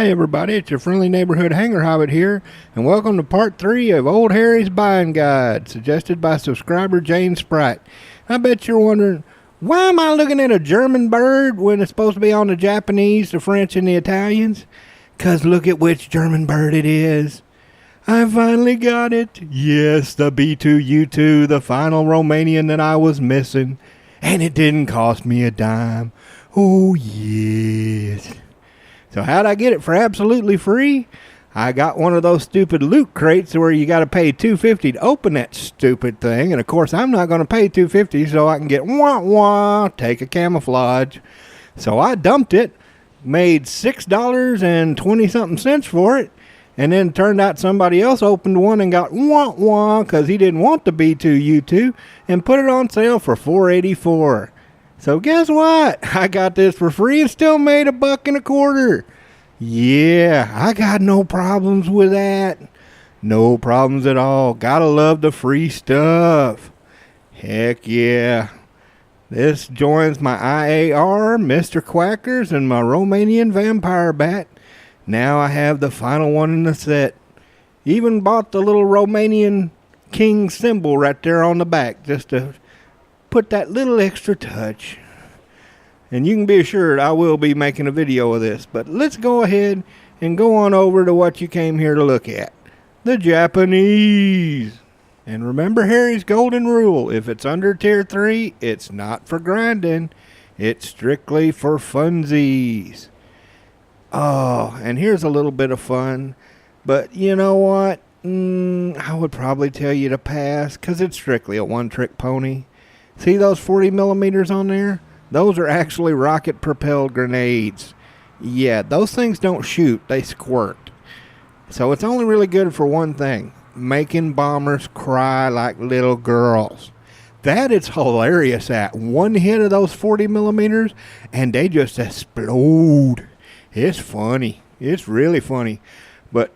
Hi everybody, it's your friendly neighborhood hanger hobbit here, and welcome to part 3 of Old Harry's Buying Guide, suggested by subscriber Jane Sprite. I bet you're wondering, why am I looking at a German bird when it's supposed to be on the Japanese, the French, and the Italians? 'Cause look at which German bird it is. I finally got it. Yes, the B2U2, the final Romanian that I was missing. And it didn't cost me a dime. Oh yes. So how'd I get it for absolutely free? I got one of those stupid loot crates where you got to pay $2.50 to open that stupid thing. And of course, I'm not going to pay $2.50 so I can get take a camouflage. So I dumped it, made $6.20 for it. And then turned out somebody else opened one and got because he didn't want the B2U2 and put it on sale for $4.84. So guess what? I got this for free and still made $1.25. Yeah, I got no problems with that. No problems at all. Gotta love the free stuff. Heck yeah. This joins my IAR, Mr. Quackers, and my Romanian vampire bat. Now I have the final one in the set. Even bought the little Romanian king symbol right there on the back just to put that little extra touch. And you can be assured I will be making a video of this. But let's go ahead and go on over to what you came here to look at. The Japanese. And remember Harry's golden rule. If it's under tier 3, it's not for grinding. It's strictly for funsies. Oh, and here's a little bit of fun. But you know what? I would probably tell you to pass because it's strictly a one-trick pony. See those 40 millimeters on there? Those are actually rocket-propelled grenades. Yeah, those things don't shoot. They squirt. So it's only really good for one thing. Making bombers cry like little girls. That is hilarious at. One hit of those 40 millimeters and they just explode. It's funny. It's really funny. But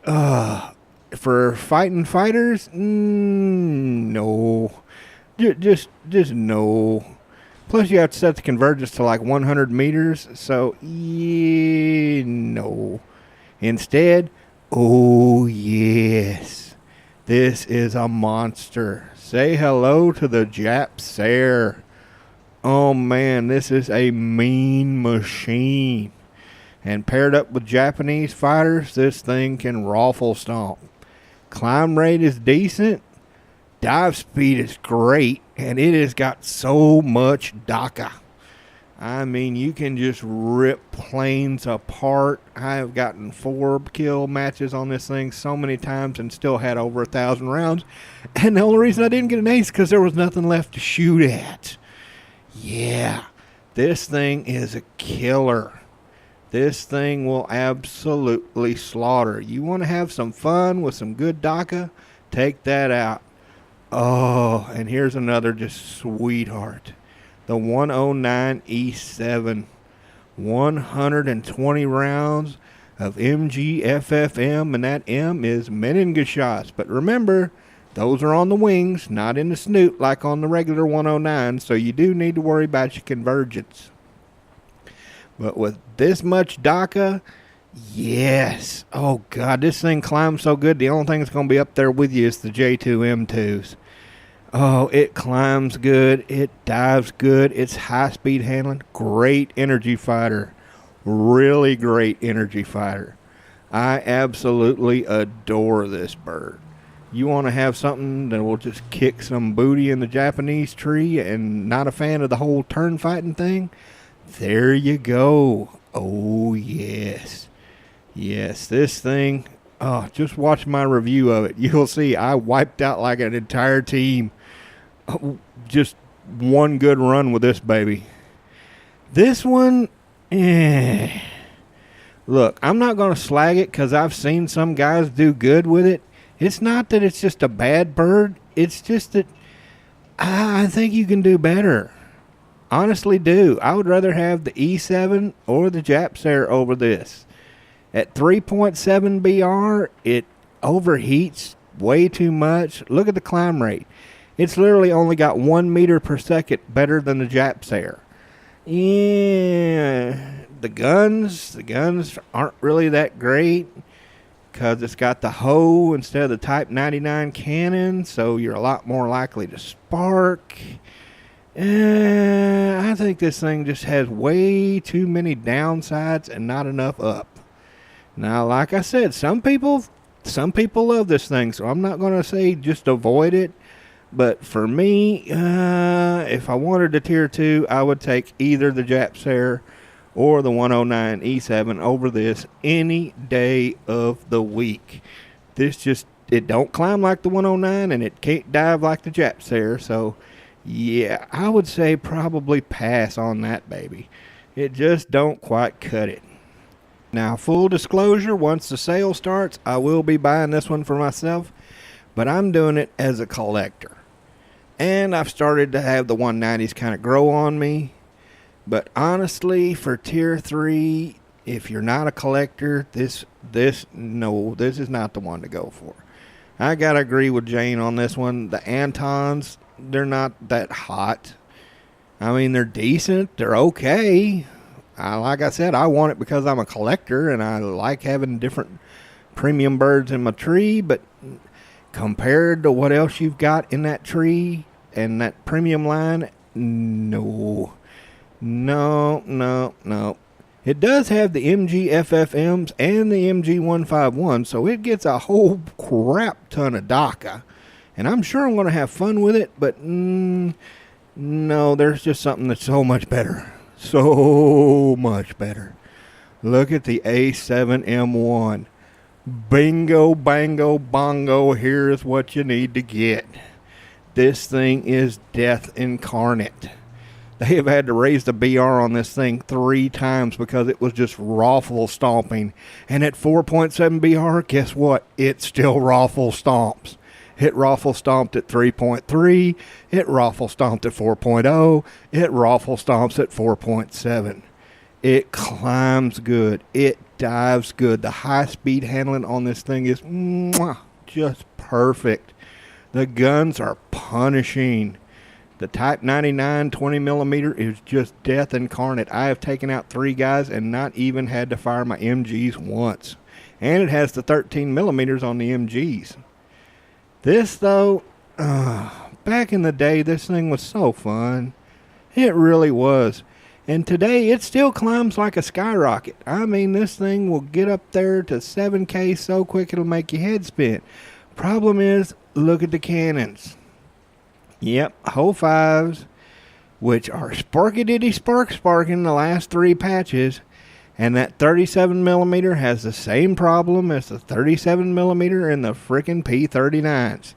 for fighting fighters, no. Just no. Plus you have to set the convergence to like 100 meters. So, yeah, no. Instead, oh yes. This is a monster. Say hello to the Japsair. Oh man, this is a mean machine. And paired up with Japanese fighters, this thing can raffle stomp. Climb rate is decent. Dive speed is great. And it has got so much DACA. I mean, you can just rip planes apart. I have gotten 4 kill matches on this thing so many times and still had over 1,000 rounds. And the only reason I didn't get an ace because there was nothing left to shoot at. Yeah, this thing is a killer. This thing will absolutely slaughter. You want to have some fun with some good DACA? Take that out. Oh, and here's another just sweetheart. The 109 E7. 120 rounds of MG-FFM, and that M is Menengeschoss. But remember, those are on the wings, not in the snoot like on the regular 109, so you do need to worry about your convergence. But with this much DACA, yes. Oh, God, this thing climbs so good. The only thing that's going to be up there with you is the J2M2s. Oh, it climbs good. It dives good. It's high-speed handling. Great energy fighter. Really great energy fighter. I absolutely adore this bird. You want to have something that will just kick some booty in the Japanese tree and not a fan of the whole turn fighting thing? There you go. Oh, yes. Yes, this thing, just watch my review of it. You'll see I wiped out like an entire team. Just one good run with this baby. This one, Look, I'm not going to slag it because I've seen some guys do good with it. It's not that it's just a bad bird. It's just that I think you can do better. Honestly do. I would rather have the E7 or the Japsair over this. At 3.7 BR, it overheats way too much. Look at the climb rate. It's literally only got 1 meter per second better than the Japsair. Yeah, The guns aren't really that great because it's got the hoe instead of the Type 99 cannon, so you're a lot more likely to spark. I think this thing just has way too many downsides and not enough up. Now, like I said, some people love this thing, so I'm not going to say just avoid it. But for me, if I wanted a Tier 2, I would take either the Japsair or the 109 E7 over this any day of the week. It don't climb like the 109 and it can't dive like the Japsair. So, yeah, I would say probably pass on that baby. It just don't quite cut it. Now, full disclosure, once the sale starts, I will be buying this one for myself, but I'm doing it as a collector. And I've started to have the 190s kind of grow on me. But honestly, for Tier 3, if you're not a collector, this is not the one to go for. I got to agree with Jane on this one. The Antons, they're not that hot. I mean, they're decent. They're okay. Like I said, I want it because I'm a collector and I like having different premium birds in my tree. But compared to what else you've got in that tree and that premium line, no. It does have the MG FFMs and the MG 151, so it gets a whole crap ton of DACA. And I'm sure I'm going to have fun with it, but no, there's just something that's so much better. So much better. Look at the A7M1. Bingo, bango, bongo, here's what you need to get. This thing is death incarnate. They have had to raise the BR on this thing 3 times because it was just raffle stomping. And at 4.7 BR, guess what? It still raffle stomps. It raffle stomped at 3.3. It raffle stomped at 4.0. It raffle stomps at 4.7. It climbs good. It dives good. The high-speed handling on this thing is just perfect. The guns are punishing. The Type 99 20mm is just death incarnate. I have taken out 3 guys and not even had to fire my MGs once. And it has the 13mm on the MGs. This, though, back in the day, this thing was so fun. It really was. And today, it still climbs like a skyrocket. I mean, this thing will get up there to 7K so quick it'll make your head spin. Problem is, look at the cannons. Yep, Ho 5s, which are sparky-diddy sparking the last 3 patches. And that 37mm has the same problem as the 37mm in the frickin' P39s.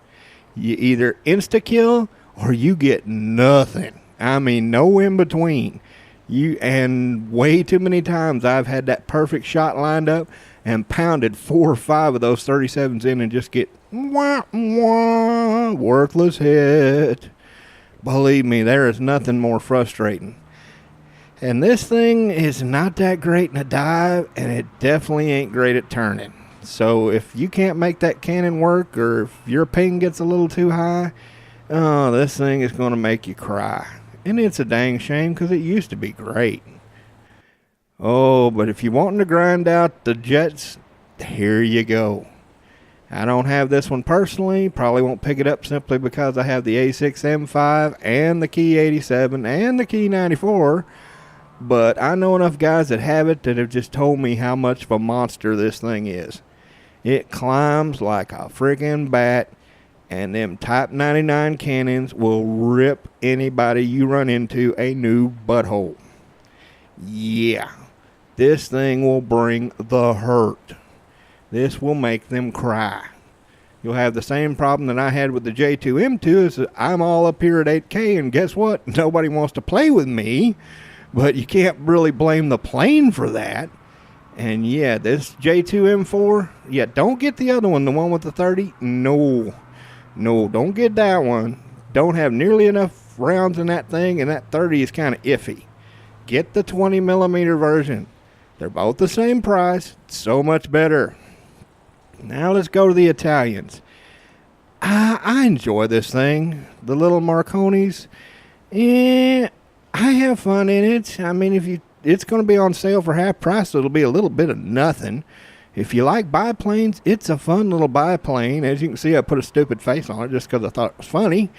You either insta-kill or you get nothing. I mean, no in between. And way too many times I've had that perfect shot lined up and pounded 4 or 5 of those 37s in and just get worthless hit. Believe me, there is nothing more frustrating. And this thing is not that great in a dive, and it definitely ain't great at turning. So if you can't make that cannon work, or if your ping gets a little too high, this thing is going to make you cry. And it's a dang shame because it used to be great. Oh, but if you're wanting to grind out the jets, here you go. I don't have this one personally. Probably won't pick it up simply because I have the A6M5 and the Key 87 and the Key 94. But I know enough guys that have it that have just told me how much of a monster this thing is. It climbs like a friggin' bat, and them Type 99 cannons will rip anybody you run into a new butthole. Yeah, this thing will bring the hurt. This will make them cry. You'll have the same problem that I had with the J2M2 is that I'm all up here at 8K, and guess what? Nobody wants to play with me, but you can't really blame the plane for that. And yeah, this J2M4, yeah, don't get the other one, the one with the 30. No, don't get that one. Don't have nearly enough rounds in that thing, and that 30 is kind of iffy. Get the 20mm version. They're both the same price, so much better. Now let's go to the Italians. I enjoy this thing. The little Marconis. I have fun in it. I mean, if you it's going to be on sale for half price, so it'll be a little bit of nothing. If you like biplanes, it's a fun little biplane. As you can see, I put a stupid face on it just because I thought it was funny.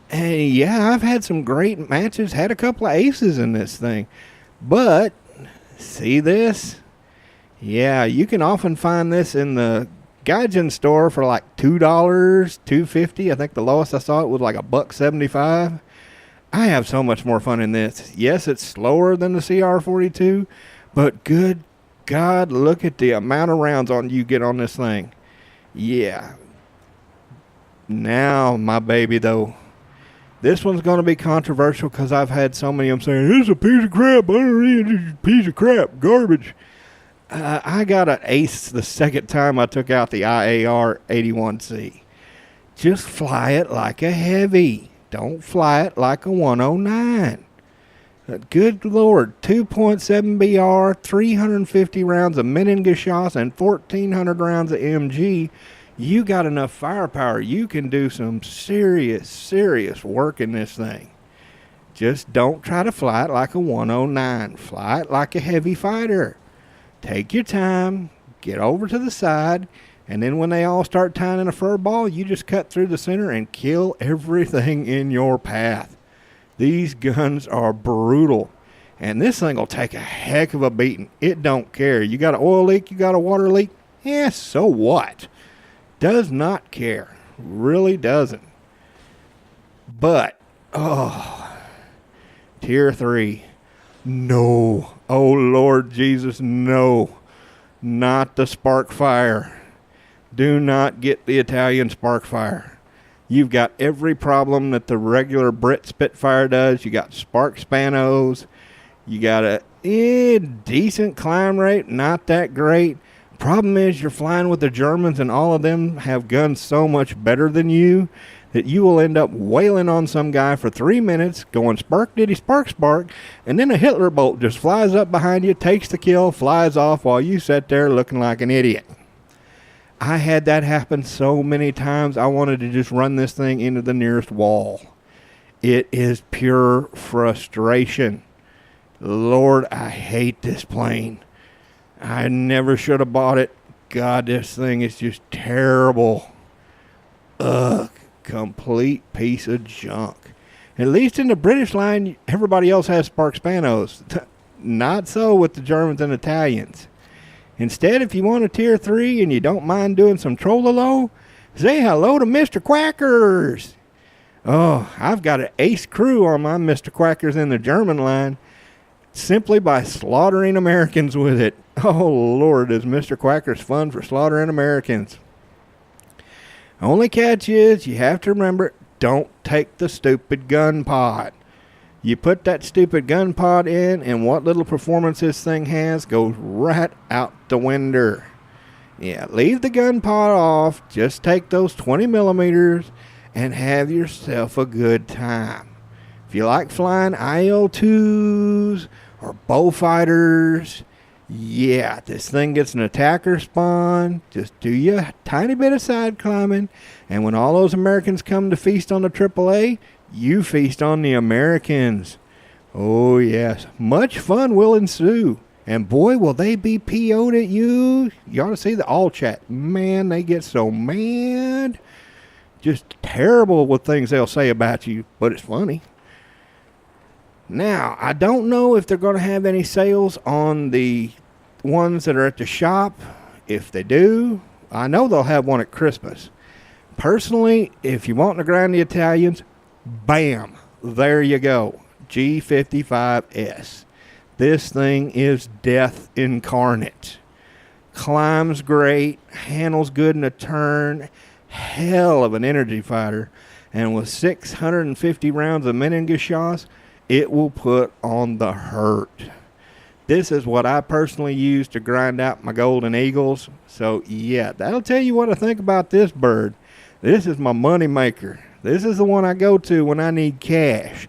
And yeah, I've had some great matches, had a couple of aces in this thing. But, see this? Yeah, you can often find this in the Gaijin store for like $2, $2.50. I think the lowest I saw it was like $1.75. I have so much more fun in this. Yes, it's slower than the CR42, but good God, look at the amount of rounds on you get on this thing. Yeah. Now, my baby, though. This one's going to be controversial because I've had so many of them saying, "This is a piece of crap. I don't need it. It's a piece of crap. Garbage." I got an ace the second time I took out the IAR 81C. Just fly it like a heavy. Don't fly it like a 109. Good Lord, 2.7 BR, 350 rounds of Menengeschoss, and 1,400 rounds of MG. You got enough firepower. You can do some serious work in this thing. Just don't try to fly it like a 109. Fly it like a heavy fighter. Take your time, get over to the side, and then when they all start tying in a fur ball, you just cut through the center and kill everything in your path. These guns are brutal, and this thing will take a heck of a beating. It don't care. You got an oil leak, you got a water leak, yeah, so what? Does not care. Really doesn't. But, Tier 3. No. Oh, Lord Jesus, no. Not the Sparkfire. Do not get the Italian Sparkfire. You've got every problem that the regular Brit Spitfire does. You got spark spanos. You got a decent climb rate, not that great. Problem is you're flying with the Germans, and all of them have guns so much better than you that you will end up wailing on some guy for 3 minutes, going spark diddy spark spark, and then a Hitler bolt just flies up behind you, takes the kill, flies off while you sit there looking like an idiot. I had that happen so many times, I wanted to just run this thing into the nearest wall. It is pure frustration. Lord, I hate this plane. I never should have bought it. God, this thing is just terrible. Ugh, complete piece of junk. At least in the British line, everybody else has spark spanos. Not so with the Germans and Italians. Instead, if you want a Tier 3 and you don't mind doing some trollolo, say hello to Mr. Quackers. Oh, I've got an ace crew on my Mr. Quackers in the German line simply by slaughtering Americans with it. Oh, Lord, is Mr. Quackers fun for slaughtering Americans. Only catch is, you have to remember, don't take the stupid gun pod. You put that stupid gun pod in, and what little performance this thing has goes right out the window. Yeah, leave the gun pod off. Just take those 20 millimeters and have yourself a good time. If you like flying IL-2s or Beaufighters, yeah, this thing gets an attacker spawn. Just do you a tiny bit of side climbing, and when all those Americans come to feast on the AAA, you feast on the Americans. Oh, yes. Much fun will ensue. And boy, will they be PO'd at you. You ought to see the all chat. Man, they get so mad. Just terrible with things they'll say about you, but it's funny. Now, I don't know if they're going to have any sales on the ones that are at the shop. If they do, I know they'll have one at Christmas. Personally, if you want to grind the Italians, bam, there you go. G55S. This thing is death incarnate. Climbs great, handles good in a turn, hell of an energy fighter, and with 650 rounds of Menengeschoss, it will put on the hurt. This is what I personally use to grind out my Golden Eagles. So yeah, that'll tell you what I think about this bird. This is my money maker. This is the one I go to when I need cash.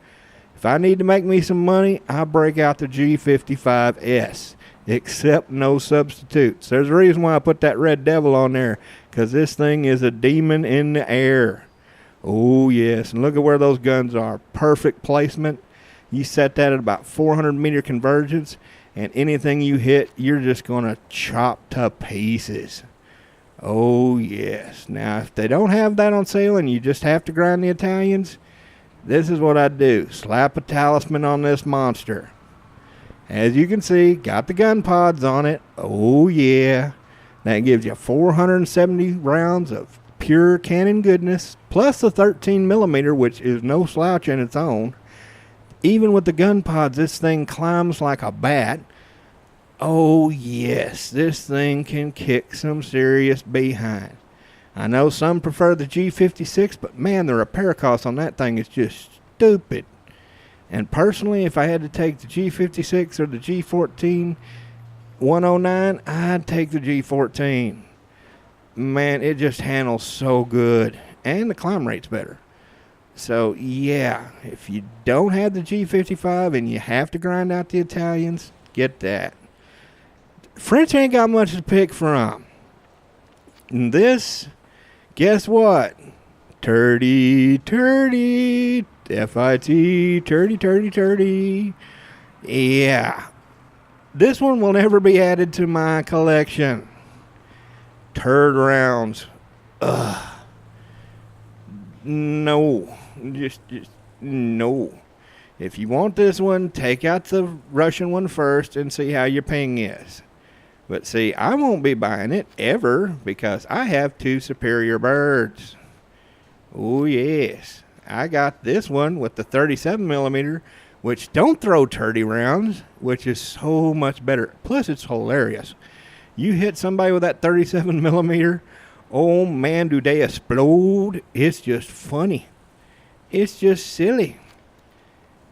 If I need to make me some money, I break out the G55S. Except no substitutes. There's a reason why I put that Red Devil on there, because this thing is a demon in the air. Oh yes, and look at where those guns are. Perfect placement. You set that at about 400 meter convergence, and anything you hit, you're just going to chop to pieces. Oh, yes. Now, if they don't have that on sale and you just have to grind the Italians, this is what I do. Slap a talisman on this monster. As you can see, got the gun pods on it. Oh, yeah. That gives you 470 rounds of pure cannon goodness, plus the 13 millimeter, which is no slouch in its own. Even with the gun pods, this thing climbs like a bat. Oh, yes, this thing can kick some serious behind. I know some prefer the G56, but man, the repair cost on that thing is just stupid. And personally, if I had to take the G56 or the G14 109, I'd take the G14. Man, it just handles so good, and the climb rate's better. So, yeah, if you don't have the G55 and you have to grind out the Italians, get that. French ain't got much to pick from. And this, guess what? Turdy, F-I-T, turdy. Yeah. This one will never be added to my collection. Turd rounds. Ugh. No. Just no. If you want this one, take out the Russian one first and see how your ping is. But see, I won't be buying it ever because I have two superior birds. Oh, yes. I got this one with the 37 millimeter, which don't throw turdy rounds, which is so much better. Plus, it's hilarious. You hit somebody with that 37 millimeter, oh man, do they explode. It's just funny. It's just silly.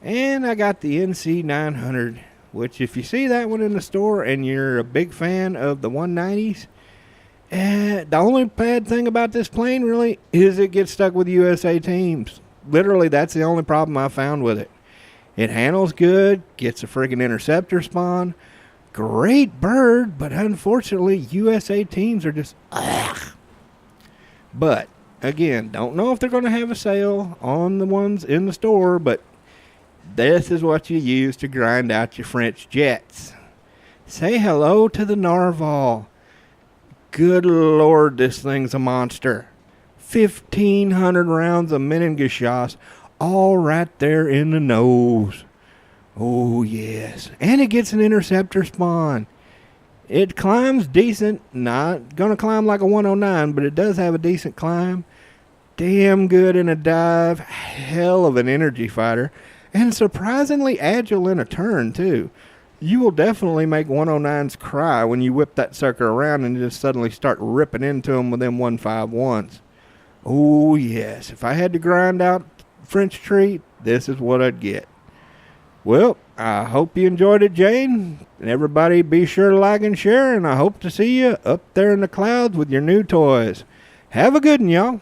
And I got the NC900, which if you see that one in the store and you're a big fan of the 190s, the only bad thing about this plane really is it gets stuck with USA teams. Literally, that's the only problem I found with it. It handles good, gets a friggin' interceptor spawn. Great bird, but unfortunately, USA teams are just, ugh. But, again, don't know if they're going to have a sale on the ones in the store, but this is what you use to grind out your French jets. Say hello to the Narval. Good Lord, this thing's a monster. 1,500 rounds of Menengeschoss, all right there in the nose. Oh, yes. And it gets an interceptor spawn. It climbs decent. Not going to climb like a 109, but it does have a decent climb. Damn good in a dive. Hell of an energy fighter. And surprisingly agile in a turn, too. You will definitely make 109s cry when you whip that sucker around and just suddenly start ripping into them with them 151s. Oh, yes. If I had to grind out French treat, this is what I'd get. Well, I hope you enjoyed it, Jane. And everybody be sure to like and share, and I hope to see you up there in the clouds with your new toys. Have a good one, y'all.